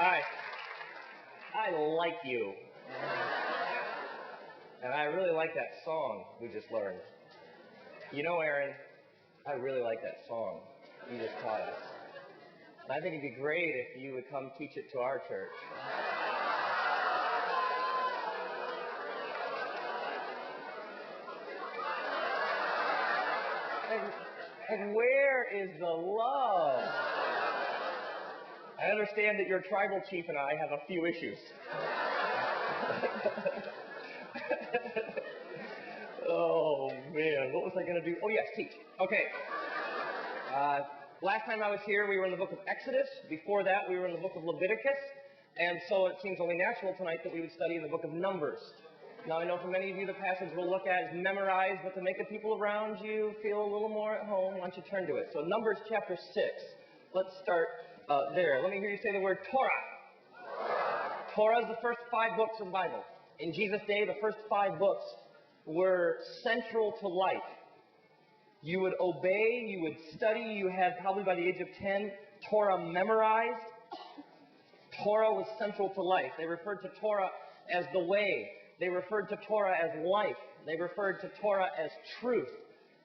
I like you. And I really like that song we just learned. You know, Aaron, I really like that song you just taught us. And I think it'd be great if you would come teach it to our church. And where is the love? I understand that your tribal chief and I have a few issues. Oh, man. What was I going to do? Oh, yes, teach. Okay. Last time I was here, we were in the book of Exodus. Before that, we were in the book of Leviticus. And so it seems only natural tonight that we would study in the book of Numbers. Now, I know for many of you, the passage we'll look at is memorized, but to make the people around you feel a little more at home, why don't you turn to it? So Numbers chapter 6. Let's start there. Let me hear you say the word Torah. Torah is the first 5 books of the Bible. In Jesus' day, the first 5 books were central to life. You would obey, you would study, you had probably by the age of 10, Torah memorized. Torah was central to life. They referred to Torah as the way. They referred to Torah as life. They referred to Torah as truth.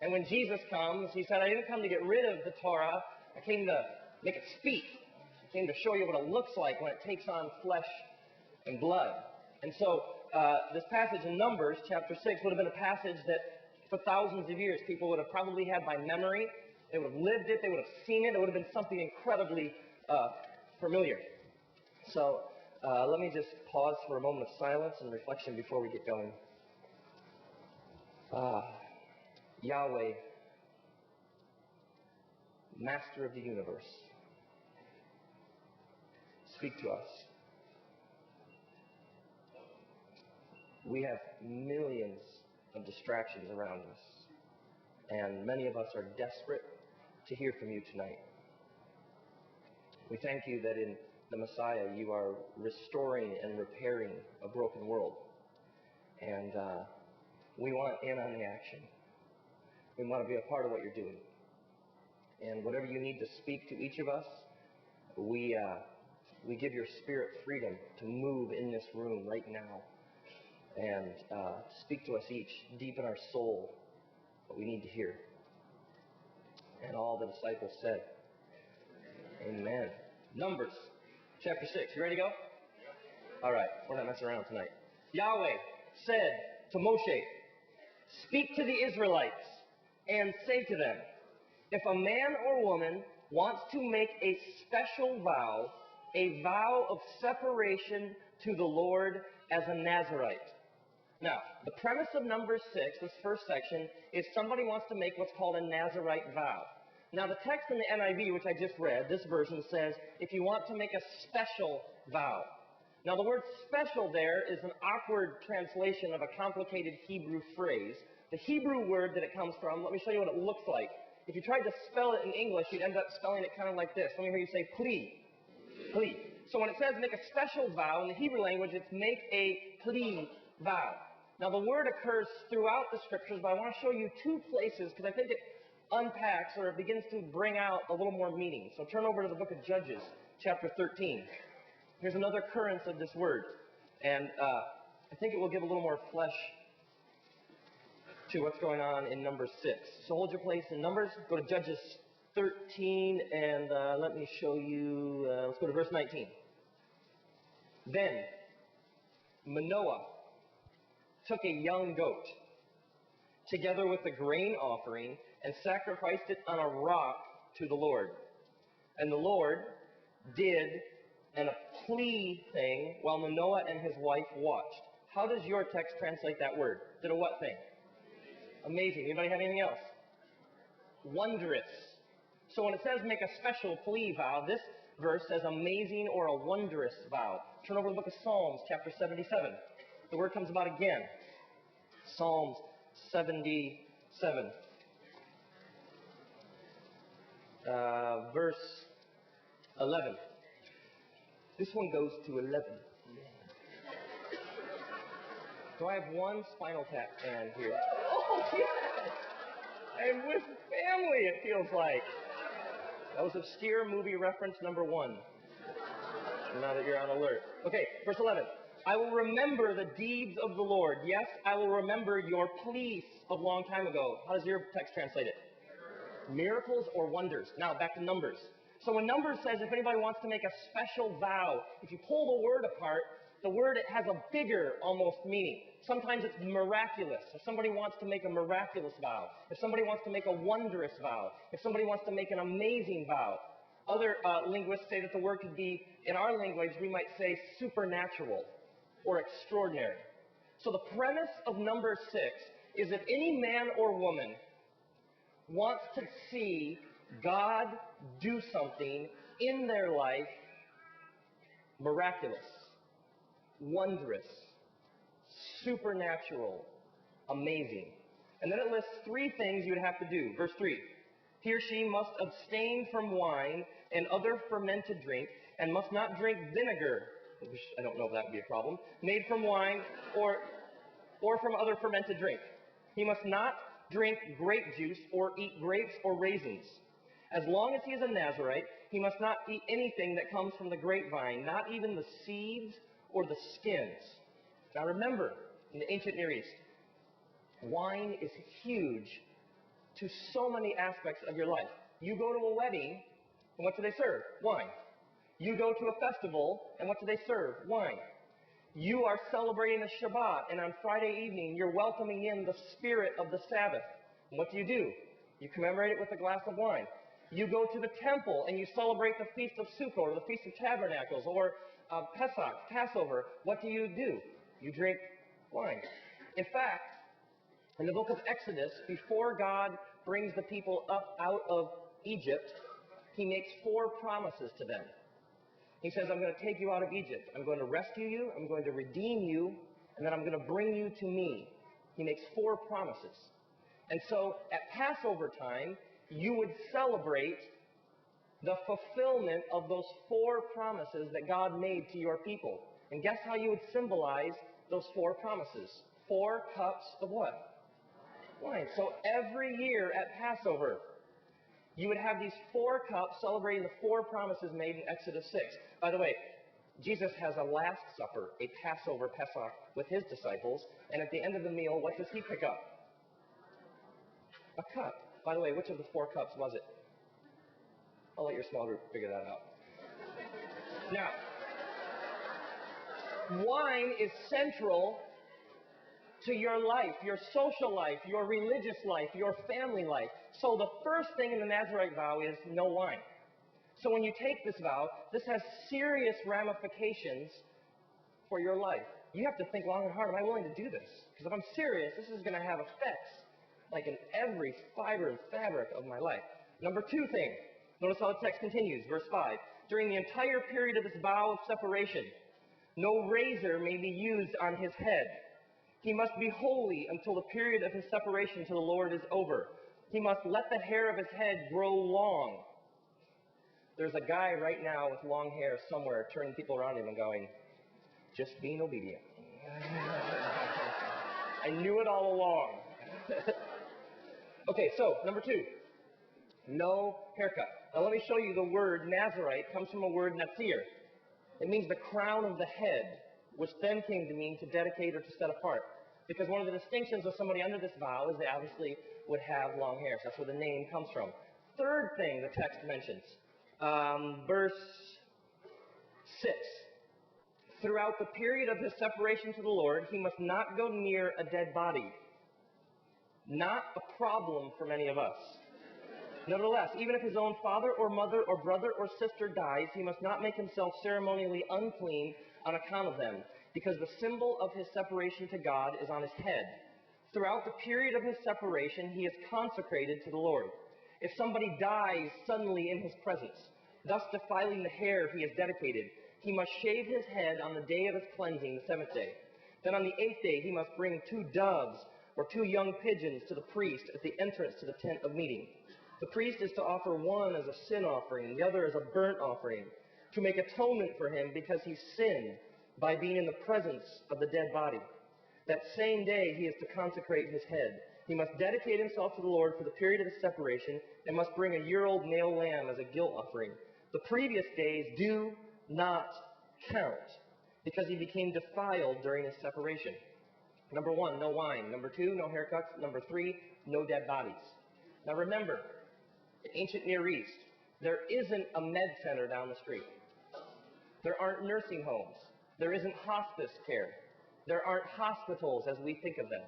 And when Jesus comes, he said, I didn't come to get rid of the Torah. I came to make it speak. I came to show you what it looks like when it takes on flesh and blood. And so this passage in Numbers, chapter 6, would have been a passage that for thousands of years people would have probably had by memory. They would have lived it. They would have seen it. It would have been something incredibly familiar. So let me just pause for a moment of silence and reflection before we get going. Yahweh, Master of the universe, speak to us. We have millions of distractions around us, and many of us are desperate to hear from you tonight. We thank you that in the Messiah you are restoring and repairing a broken world, and we want in on the action. We want to be a part of what you're doing, and whatever you need to speak to each of us, we give your Spirit freedom to move in this room right now and speak to us each deep in our soul what we need to hear. And all the disciples said, Amen. Numbers chapter 6. You ready to go? All right. We're not messing around tonight. Yahweh said to Moshe, speak to the Israelites and say to them, if a man or woman wants to make a special vow, a vow of separation to the Lord as a Nazarite. Now, the premise of Numbers 6, this first section, is somebody wants to make what's called a Nazarite vow. Now, the text in the NIV, which I just read, this version says, if you want to make a special vow. Now, the word special there is an awkward translation of a complicated Hebrew phrase. The Hebrew word that it comes from, let me show you what it looks like. If you tried to spell it in English, you'd end up spelling it kind of like this. Let me hear you say, plea. Plea. So when it says make a special vow, in the Hebrew language, it's make a plea vow. Now, the word occurs throughout the scriptures, but I want to show you 2 places because I think it unpacks or it begins to bring out a little more meaning. So turn over to the book of Judges, chapter 13. Here's another occurrence of this word, and I think it will give a little more flesh to what's going on in Numbers 6. So hold your place in Numbers, go to Judges 13, and let me show you, let's go to verse 19. Then Manoah took a young goat, together with the grain offering, and sacrificed it on a rock to the Lord. And the Lord did a plea thing while Manoah and his wife watched. How does your text translate that word? Did a what thing? Amazing. Anybody have anything else? Wondrous. So when it says make a special plea vow, this verse says amazing or a wondrous vow. Turn over to the book of Psalms, chapter 77. The word comes about again. Psalms 77. Verse 11. This one goes to 11. So I have one Spinal Tap fan here. Oh, yeah! And with family, it feels like. That was obscure movie reference number 1. Now that you're on alert. Okay, verse 11. I will remember the deeds of the Lord. Yes, I will remember your pleas of long time ago. How does your text translate it? Miracles or wonders. Now, back to Numbers. So when Numbers says if anybody wants to make a special vow, if you pull the word apart, the word it has a bigger almost meaning. Sometimes it's miraculous. If somebody wants to make a miraculous vow, if somebody wants to make a wondrous vow, if somebody wants to make an amazing vow. Other linguists say that the word could be, in our language, we might say supernatural or extraordinary. So the premise of number 6 is if any man or woman wants to see God do something in their life miraculous, wondrous, supernatural, amazing. And then it lists 3 things you would have to do. Verse 3. He or she must abstain from wine and other fermented drink, and must not drink vinegar, which I don't know if that would be a problem, made from wine or from other fermented drink. He must not drink grape juice or eat grapes or raisins. As long as he is a Nazarite, he must not eat anything that comes from the grapevine, not even the seeds or the skins. Now remember, in the ancient Near East, wine is huge to so many aspects of your life. You go to a wedding, and what do they serve? Wine. You go to a festival, and what do they serve? Wine. You are celebrating the Shabbat, and on Friday evening, you're welcoming in the spirit of the Sabbath. And what do? You commemorate it with a glass of wine. You go to the temple, and you celebrate the Feast of Sukkot, or the Feast of Tabernacles, or Pesach, Passover. What do? You drink wine. In fact, in the book of Exodus, before God brings the people up out of Egypt, he makes 4 promises to them. He says, I'm going to take you out of Egypt. I'm going to rescue you. I'm going to redeem you. And then I'm going to bring you to me. He makes 4 promises. And so at Passover time, you would celebrate the fulfillment of those 4 promises that God made to your people. And guess how you would symbolize those 4 promises? 4 cups of what? Wine. So every year at Passover, you would have these 4 cups celebrating the 4 promises made in Exodus 6. By the way, Jesus has a Last Supper, a Passover, Pesach, with his disciples, and at the end of the meal, what does he pick up? A cup. By the way, which of the 4 cups was it? I'll let your small group figure that out. Now, wine is central to your life, your social life, your religious life, your family life. So the first thing in the Nazarite vow is no wine. So when you take this vow, this has serious ramifications for your life. You have to think long and hard, am I willing to do this? Because if I'm serious, this is going to have effects like in every fiber and fabric of my life. Number 2 thing, notice how the text continues, verse 5. During the entire period of this vow of separation, no razor may be used on his head. He must be holy until the period of his separation to the Lord is over. He must let the hair of his head grow long. There's a guy right now with long hair somewhere turning people around him and going, just being obedient. I knew it all along. Okay, so number 2, no haircut. Now let me show you the word Nazarite comes from a word Nazir. It means the crown of the head, which then came to mean to dedicate or to set apart. Because one of the distinctions of somebody under this vow is they obviously would have long hair. So that's where the name comes from. Third thing the text mentions, verse 6. Throughout the period of his separation to the Lord, he must not go near a dead body. Not a problem for many of us. Nevertheless, even if his own father or mother or brother or sister dies, he must not make himself ceremonially unclean on account of them, because the symbol of his separation to God is on his head. Throughout the period of his separation, he is consecrated to the Lord. If somebody dies suddenly in his presence, thus defiling the hair he has dedicated, he must shave his head on the day of his cleansing, the 7th day. Then on the 8th day, he must bring 2 doves or 2 young pigeons to the priest at the entrance to the tent of meeting. The priest is to offer one as a sin offering, the other as a burnt offering, to make atonement for him because he sinned by being in the presence of the dead body. That same day he is to consecrate his head. He must dedicate himself to the Lord for the period of his separation and must bring a year-old male lamb as a guilt offering. The previous days do not count because he became defiled during his separation. Number 1, no wine. Number 2, no haircuts. Number 3, no dead bodies. Now remember, in ancient Near East, there isn't a med center down the street. There aren't nursing homes. There isn't hospice care. There aren't hospitals as we think of them.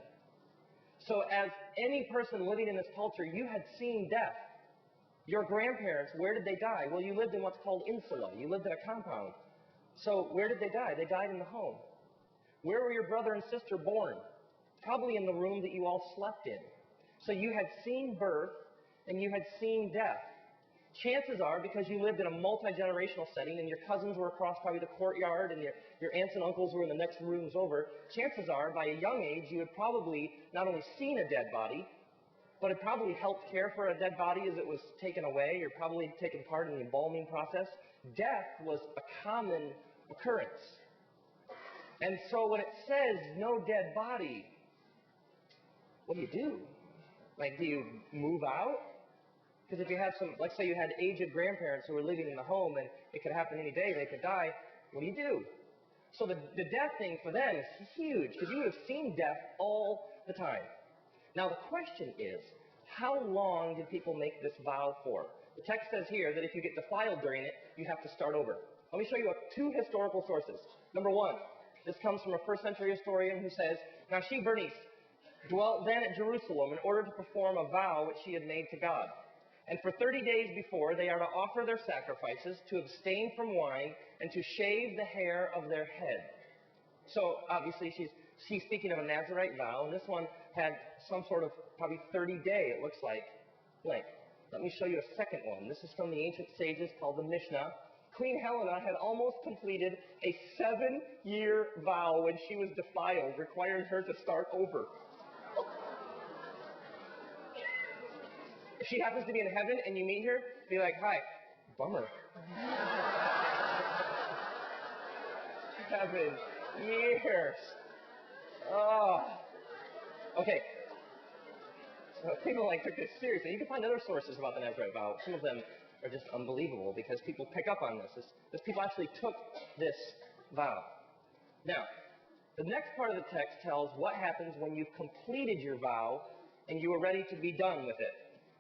So as any person living in this culture, you had seen death. Your grandparents, where did they die? Well, you lived in what's called insula. You lived in a compound. So where did they die? They died in the home. Where were your brother and sister born? Probably in the room that you all slept in. So you had seen birth and you had seen death. Chances are, because you lived in a multi-generational setting and your cousins were across probably the courtyard and your aunts and uncles were in the next rooms over, chances are, by a young age, you had probably not only seen a dead body, but had probably helped care for a dead body as it was taken away. You're probably taken part in the embalming process. Death was a common occurrence. And so when it says no dead body, what do you do? Like, do you move out? Because if you have some, like say you had aged grandparents who were living in the home and it could happen any day, they could die, what do you do? So the death thing for them is huge because you would have seen death all the time. Now the question is, how long did people make this vow for? The text says here that if you get defiled during it, you have to start over. Let me show you 2 historical sources. Number 1, this comes from a 1st century historian who says, now she, Bernice, dwelt then at Jerusalem in order to perform a vow which she had made to God. And for 30 days before, they are to offer their sacrifices, to abstain from wine, and to shave the hair of their head. So obviously she's speaking of a Nazarite vow, and this one had some sort of probably 30-day, it looks like, length. Let me show you a second one. This is from the ancient sages called the Mishnah. Queen Helena had almost completed a 7-year vow when she was defiled, requiring her to start over. If she happens to be in heaven and you meet her, be like, hi, bummer. 7 years. Oh. Okay. So people took this seriously. You can find other sources about the Nazarite vow. Some of them are just unbelievable because people pick up on this. This people actually took this vow. Now, the next part of the text tells what happens when you've completed your vow and you are ready to be done with it.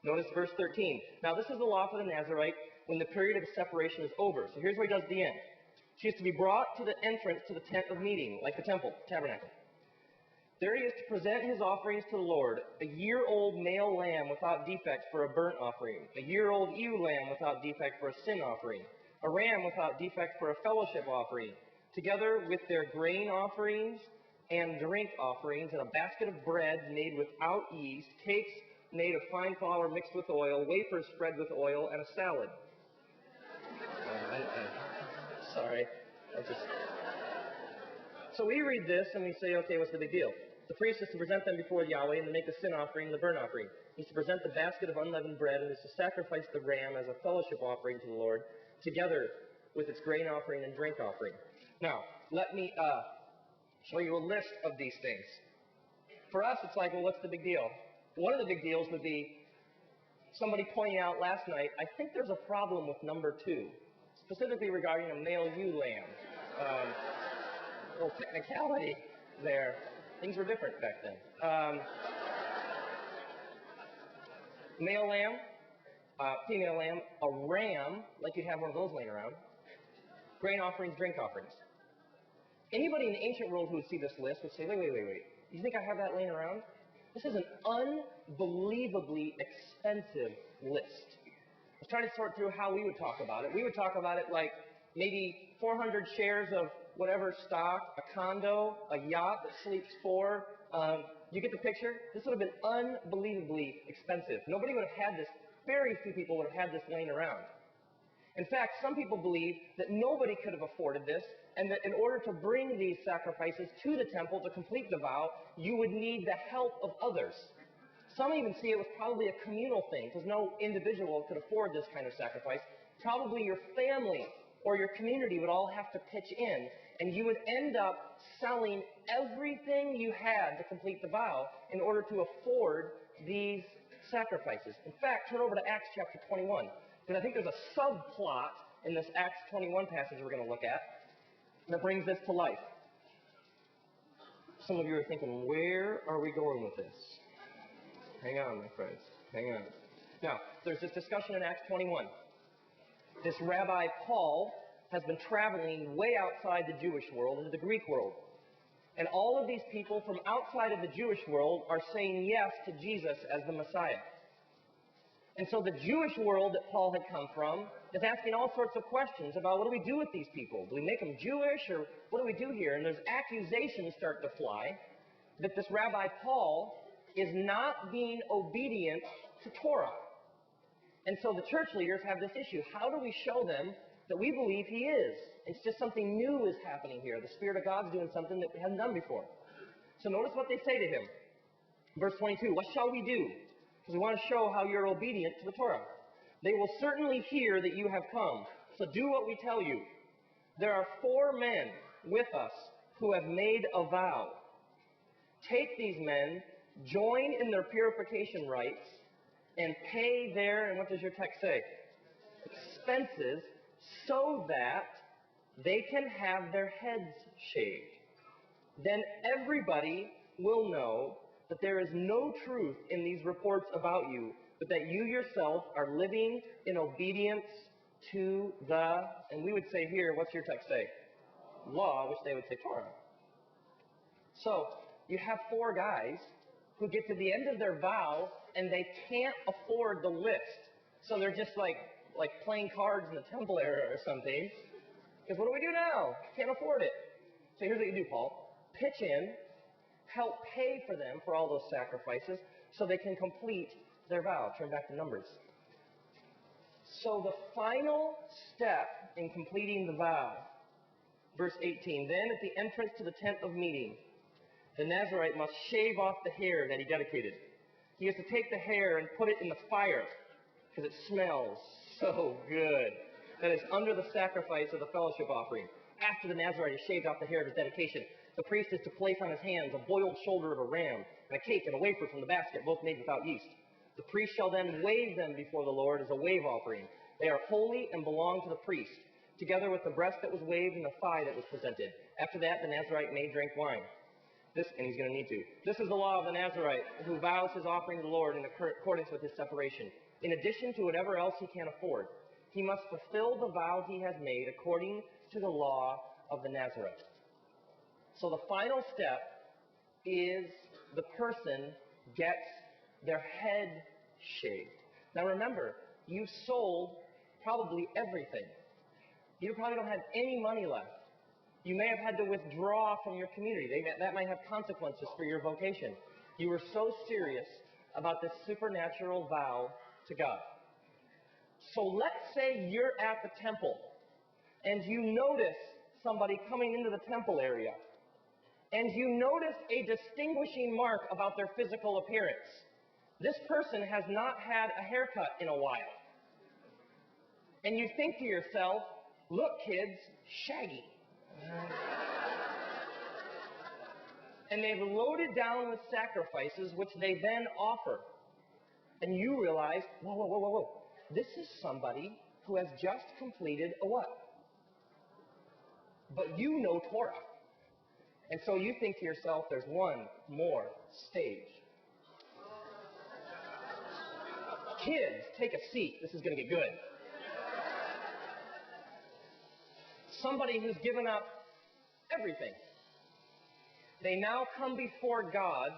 Notice verse 13. Now this is the law for the Nazarite when the period of separation is over. So here's what he does at the end. She is to be brought to the entrance to the tent of meeting, like the temple, tabernacle. There he is to present his offerings to the Lord, a year-old male lamb without defect for a burnt offering, a year-old ewe lamb without defect for a sin offering, a ram without defect for a fellowship offering, together with their grain offerings and drink offerings, and a basket of bread made without yeast, cakes made of fine flour mixed with oil, wafers spread with oil, and a salad. Sorry. So we read this and we say, okay, what's the big deal? The priest is to present them before Yahweh and to make the sin offering and the burnt offering. He's to present the basket of unleavened bread and is to sacrifice the ram as a fellowship offering to the Lord, together with its grain offering and drink offering. Now, let me show you a list of these things. For us, it's like, well, what's the big deal? One of the big deals would be somebody pointing out last night, I think there's a problem with number 2, specifically regarding a male ewe lamb. A little technicality there. Things were different back then. Male lamb, female lamb, a ram, like you'd have one of those laying around, grain offerings, drink offerings. Anybody in the ancient world who would see this list would say, wait. You think I have that laying around? This is an unbelievably expensive list. I was trying to sort through how we would talk about it. We would talk about it like maybe 400 shares of whatever stock, a condo, a yacht that sleeps 4. You get the picture? This would have been unbelievably expensive. Nobody would have had this. Very few people would have had this laying around. In fact, some people believe that nobody could have afforded this, and that in order to bring these sacrifices to the temple to complete the vow, you would need the help of others. Some even see it was probably a communal thing, because no individual could afford this kind of sacrifice. Probably your family or your community would all have to pitch in, and you would end up selling everything you had to complete the vow in order to afford these sacrifices. In fact, turn over to Acts chapter 21. Because I think there's a subplot in this Acts 21 passage we're going to look at. that brings this to life. Some of you are thinking, where are we going with this? Hang on, my friends. Hang on. Now, there's this discussion in Acts 21. This Rabbi Paul has been traveling way outside the Jewish world into the Greek world. And all of these people from outside of the Jewish world are saying yes to Jesus as the Messiah. And so the Jewish world that Paul had come from is asking all sorts of questions about what do we do with these people? Do we make them Jewish, or what do we do here? And there's accusations start to fly that this Rabbi Paul is not being obedient to Torah. And so the church leaders have this issue. How do we show them that we believe he is? It's just something new is happening here. The Spirit of God's doing something that we hadn't done before. So notice what they say to him. Verse 22, what shall we do? Because we want to show how you're obedient to the Torah. They will certainly hear that you have come. So do what we tell you. There are 4 men with us who have made a vow. Take these men, join in their purification rites, and pay their, and what does your text say? Expenses, so that they can have their heads shaved. Then everybody will know that there is no truth in these reports about you, but that you yourself are living in obedience to the, and we would say here, what's your text say? Law, which they would say Torah. So, you have 4 guys who get to the end of their vow and they can't afford the list. So they're just like playing cards in the temple area or something. Because what do we do now? Can't afford it. So here's what you do, Paul. Pitch in, help pay for them for all those sacrifices so they can complete their vow. Turn back to Numbers. So the final step in completing the vow, verse 18, then at the entrance to the tent of meeting, the Nazarite must shave off the hair that he dedicated. He has to take the hair and put it in the fire because it smells so good. That is under the sacrifice of the fellowship offering. After the Nazarite has shaved off the hair of his dedication, the priest is to place on his hands a boiled shoulder of a ram and a cake and a wafer from the basket, both made without yeast. The priest shall then wave them before the Lord as a wave offering. They are holy and belong to the priest, together with the breast that was waved and the thigh that was presented. After that, the Nazarite may drink wine. And he's going to need to. This is the law of the Nazarite, who vows his offering to the Lord in accordance with his separation. In addition to whatever else he can afford, he must fulfill the vow he has made according to the law of the Nazarite. So the final step is the person gets their head shaved. Now remember, you sold probably everything. You probably don't have any money left. You may have had to withdraw from your community. That might have consequences for your vocation. You were so serious about this supernatural vow to God. So let's say you're at the temple and you notice somebody coming into the temple area, and you notice a distinguishing mark about their physical appearance. This person has not had a haircut in a while. And you think to yourself, look kids, shaggy. And they've loaded down with sacrifices, which they then offer. And you realize, whoa. This is somebody who has just completed a what? But you know Torah. And so you think to yourself, there's one more stage. Kids, take a seat. This is going to get good. Somebody who's given up everything. They now come before God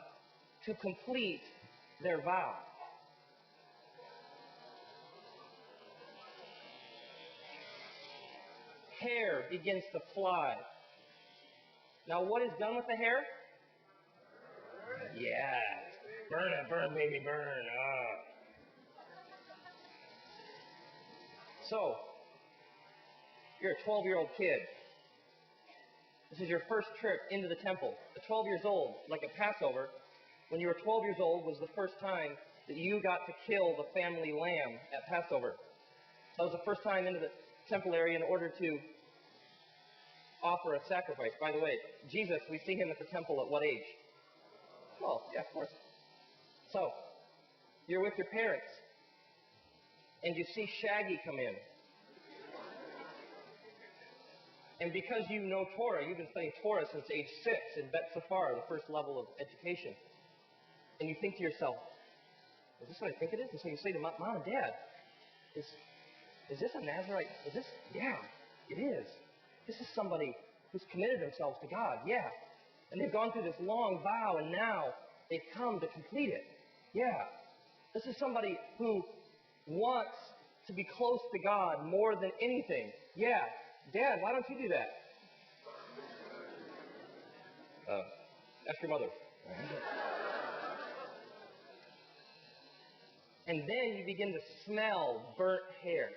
to complete their vow. Hair begins to fly. Now what is done with the hair? Yeah. Burn, baby, burn. So, you're a 12-year-old kid. This is your first trip into the temple. At 12 years old, like at Passover, when you were 12 years old was the first time that you got to kill the family lamb at Passover. That was the first time into the temple area in order to offer a sacrifice. By the way, Jesus, we see him at the temple at what age? 12, yeah, of course. So, you're with your parents, and you see Shaggy come in. And because you know Torah, you've been studying Torah since age 6 in Bet Safar, the first level of education. And you think to yourself, is this what I think it is? And so you say to Mom and Dad, is this a Nazarite? Yeah, it is. This is somebody who's committed themselves to God. Yeah. And they've gone through this long vow, and now they've come to complete it. Yeah. This is somebody who wants to be close to God more than anything. Yeah. Dad, why don't you do that? Ask your mother. And then you begin to smell burnt hair.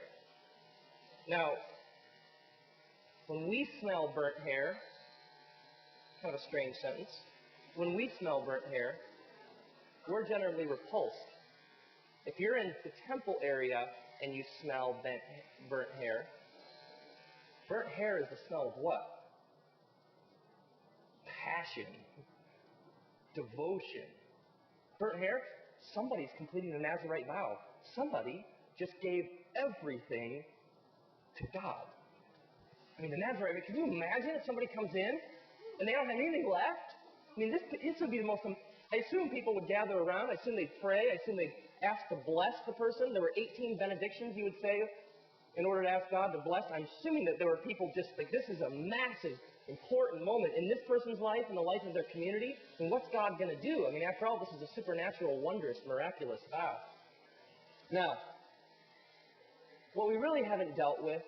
Now, when we smell burnt hair, kind of a strange sentence, when we smell burnt hair, we're generally repulsed. If you're in the temple area and you smell burnt hair is the smell of what? Passion, devotion. Burnt hair, somebody's completing the Nazarite vow. Somebody just gave everything to God. I mean, the Nazarite, can you imagine if somebody comes in and they don't have anything left? I mean, this would be the most, I assume people would gather around. I assume they'd pray. I assume they'd ask to bless the person. There were 18 benedictions, you would say, in order to ask God to bless. I'm assuming that there were people just like, this is a massive, important moment in this person's life, in the life of their community. And what's God going to do? I mean, after all, this is a supernatural, wondrous, miraculous vow. Now, what we really haven't dealt with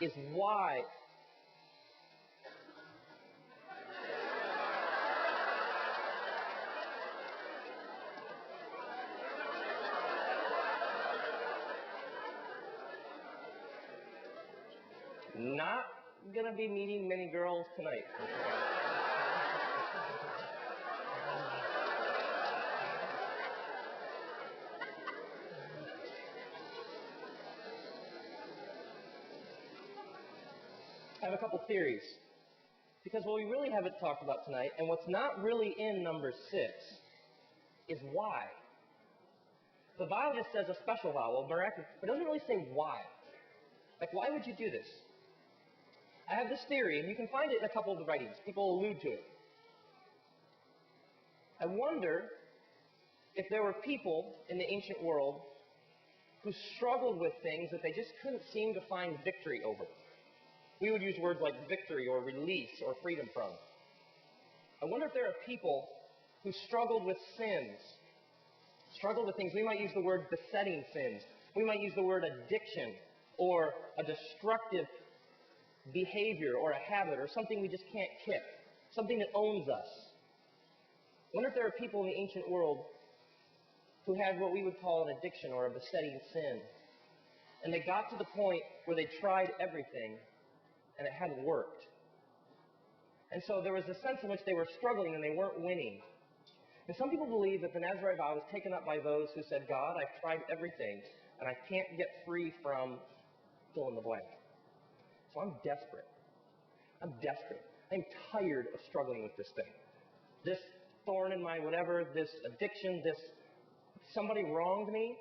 is why. Not going to be meeting many girls tonight. I have a couple theories. Because what we really haven't talked about tonight, and what's not really in number 6, is why. The vow just says a special vow, well, miraculous, but it doesn't really say why. Like, why would you do this? I have this theory, and you can find it in a couple of the writings. People allude to it. I wonder if there were people in the ancient world who struggled with things that they just couldn't seem to find victory over. We would use words like victory or release or freedom from. I wonder if there are people who struggled with sins, struggled with things. We might use the word besetting sins. We might use the word addiction or a destructive behavior or a habit or something we just can't kick, something that owns us. I wonder if there are people in the ancient world who had what we would call an addiction or a besetting sin. And they got to the point where they tried everything and it hadn't worked. And so there was a sense in which they were struggling and they weren't winning. And some people believe that the Nazarite vow was taken up by those who said, God, I've tried everything and I can't get free from fill in the blank. So I'm desperate. I'm desperate. I'm tired of struggling with this thing. This thorn in my whatever, this addiction, somebody wronged me,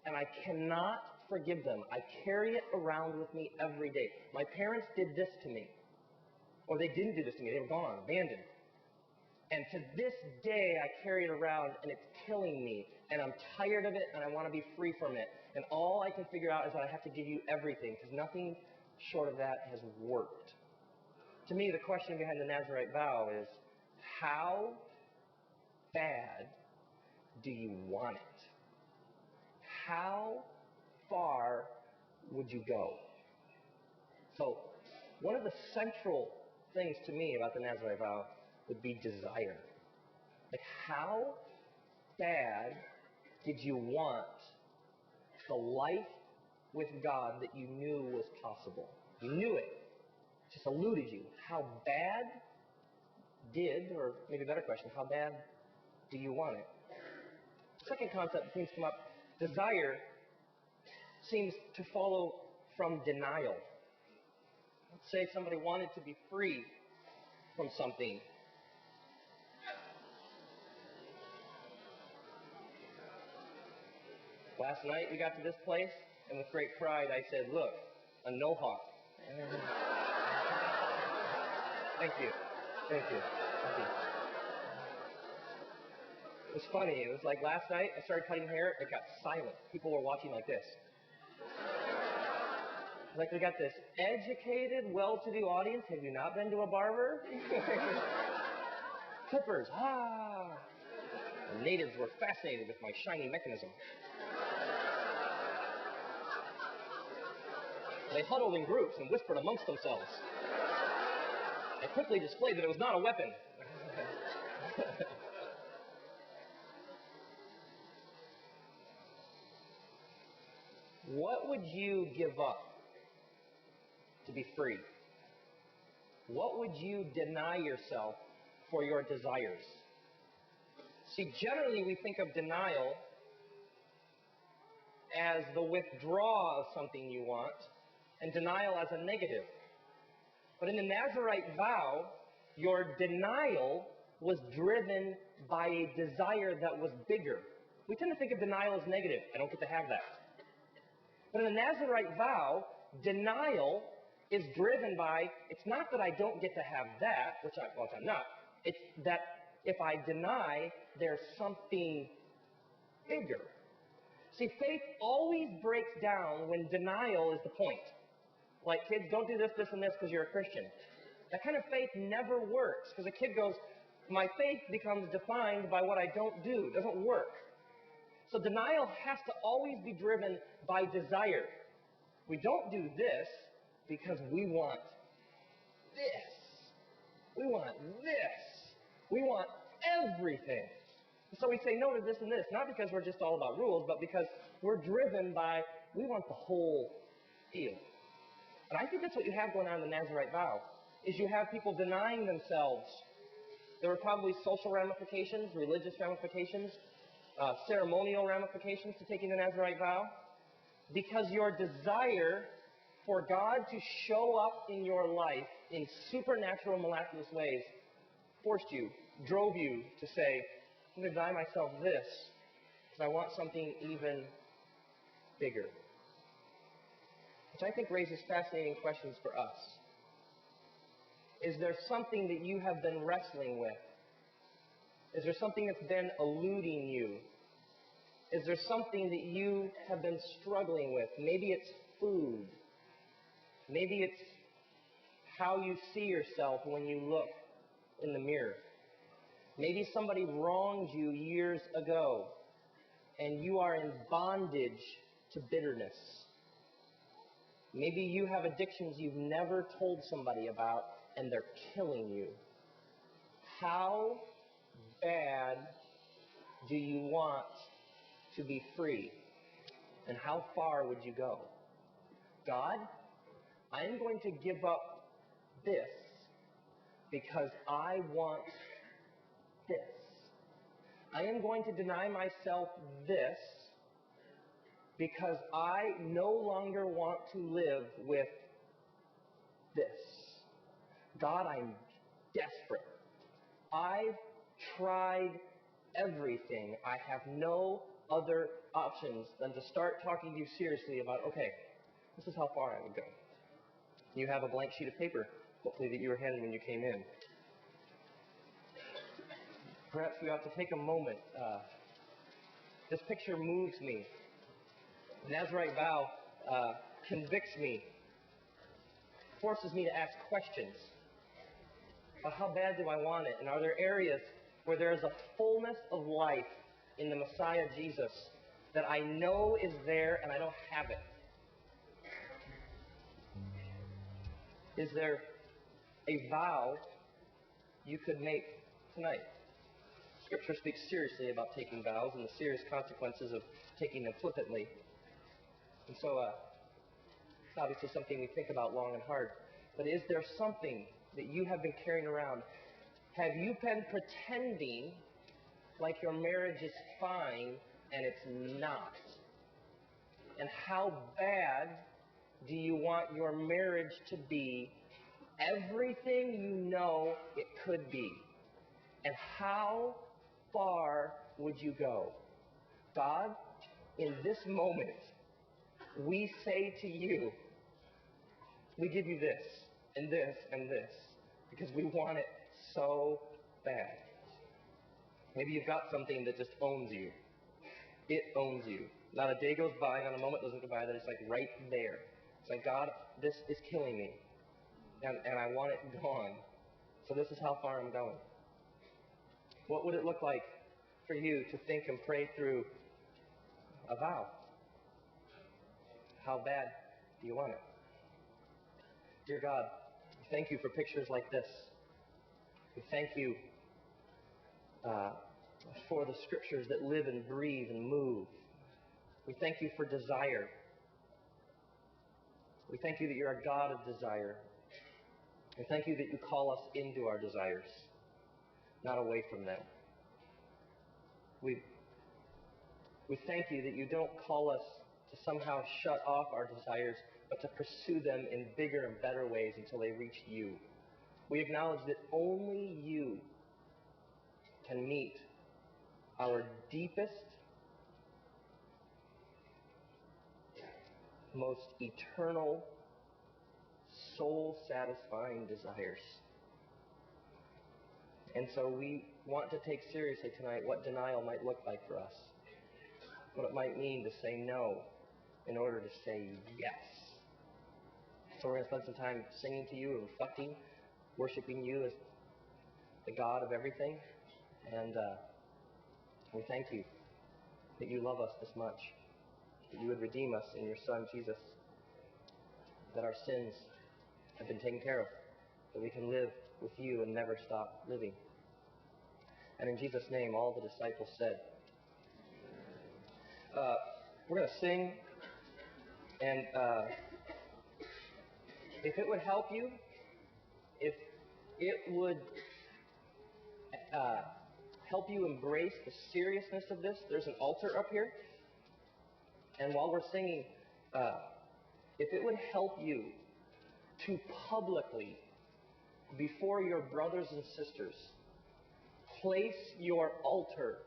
and I cannot forgive them. I carry it around with me every day. My parents did this to me. Or they didn't do this to me. They were gone, abandoned. And to this day, I carry it around, and it's killing me. And I'm tired of it, and I want to be free from it. And all I can figure out is that I have to give you everything, because nothing short of that has worked. To me, the question behind the Nazarite vow is, how bad do you want it? How far would you go? So, one of the central things to me about the Nazarite vow would be desire. Like, how bad did you want the life with God that you knew was possible? You knew it. It just eluded you. How bad or maybe a better question, how bad do you want it? Second concept that seems to come up, desire seems to follow from denial. Let's say somebody wanted to be free from something. Last night we got to this place, and with great pride I said, look, a no hawk. Thank you. Thank you. Thank you. It was funny. It was like last night, I started cutting hair. It got silent. People were watching like this. Like we got this educated, well-to-do audience. Have you not been to a barber? Clippers, ah! The natives were fascinated with my shiny mechanism. They huddled in groups and whispered amongst themselves. I quickly displayed that it was not a weapon. What would you give up to be free? What would you deny yourself for your desires? See, generally we think of denial as the withdrawal of something you want, and denial as a negative. But in the Nazarite vow, your denial was driven by a desire that was bigger. We tend to think of denial as negative. I don't get to have that. But in the Nazarite vow, denial is driven by, it's not that I don't get to have that, which I'm not. It's that if I deny, there's something bigger. See, faith always breaks down when denial is the point. Like, kids, don't do this, this, and this because you're a Christian. That kind of faith never works, because a kid goes, my faith becomes defined by what I don't do. It doesn't work. So denial has to always be driven by desire. We don't do this because we want this. We want this. We want everything. So we say no to this and this, not because we're just all about rules, but because we're driven by, we want the whole deal. And I think that's what you have going on in the Nazarite vow, is you have people denying themselves. There were probably social ramifications, religious ramifications, ceremonial ramifications to taking the Nazarite vow, because your desire for God to show up in your life in supernatural, miraculous ways drove you to say, I'm going to deny myself this, because I want something even bigger. Which I think raises fascinating questions for us. Is there something that you have been wrestling with? Is there something that's been eluding you? Is there something that you have been struggling with? Maybe it's food. Maybe it's how you see yourself when you look in the mirror. Maybe somebody wronged you years ago, and you are in bondage to bitterness. Maybe you have addictions you've never told somebody about, and they're killing you. How bad do you want to be free? And how far would you go? God, I am going to give up this because I want this. I am going to deny myself this because I no longer want to live with this. God, I'm desperate. I've tried everything. I have no other options than to start talking to you seriously about, okay, this is how far I would go. You have a blank sheet of paper, hopefully that you were handed when you came in. Perhaps we ought to take a moment. This picture moves me. The Nazarite vow convicts me, forces me to ask questions about how bad do I want it, and are there areas where there is a fullness of life in the Messiah Jesus that I know is there and I don't have it? Is there a vow you could make tonight? Scripture speaks seriously about taking vows and the serious consequences of taking them flippantly. And so it's obviously something we think about long and hard. But is there something that you have been carrying around? Have you been pretending like your marriage is fine and it's not? And how bad do you want your marriage to be everything you know it could be? And how far would you go? God, in this moment, we say to you, we give you this, and this, and this, because we want it so bad. Maybe you've got something that just owns you. It owns you. Not a day goes by, not a moment doesn't go by that it's like right there. It's like, God, this is killing me, and I want it gone. So this is how far I'm going. What would it look like for you to think and pray through a vow? How bad do you want it? Dear God, thank you for pictures like this. We thank you for the scriptures that live and breathe and move. We thank you for desire. We thank you that you're a God of desire. We thank you that you call us into our desires, not away from them. We thank you that you don't call us to somehow shut off our desires, but to pursue them in bigger and better ways until they reach you. We acknowledge that only you can meet our deepest, most eternal, soul-satisfying desires. And so we want to take seriously tonight what denial might look like for us, what it might mean to say no in order to say yes. So we're going to spend some time singing to you and reflecting, worshiping you as the God of everything. And we thank you that you love us this much, that you would redeem us in your Son, Jesus, that our sins have been taken care of, that we can live with you and never stop living. And in Jesus' name, all the disciples said, we're going to sing, and if it would help you, if it would help you embrace the seriousness of this, there's an altar up here. And while we're singing, if it would help you to publicly, before your brothers and sisters, place your altar,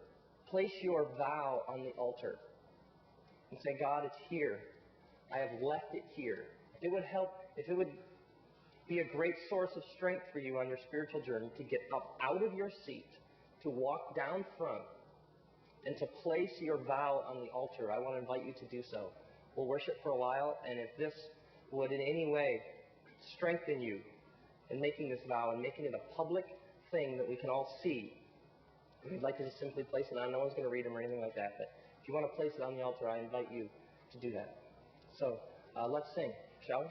place your vow on the altar, and say, God, it's here. I have left it here. It would help, if it would be a great source of strength for you on your spiritual journey to get up out of your seat, to walk down front, and to place your vow on the altar, I want to invite you to do so. We'll worship for a while, and if this would in any way strengthen you in making this vow and making it a public thing that we can all see, we'd like to just simply place it on. No one's going to read them or anything like that, but if you want to place it on the altar, I invite you to do that. So let's sing, shall we?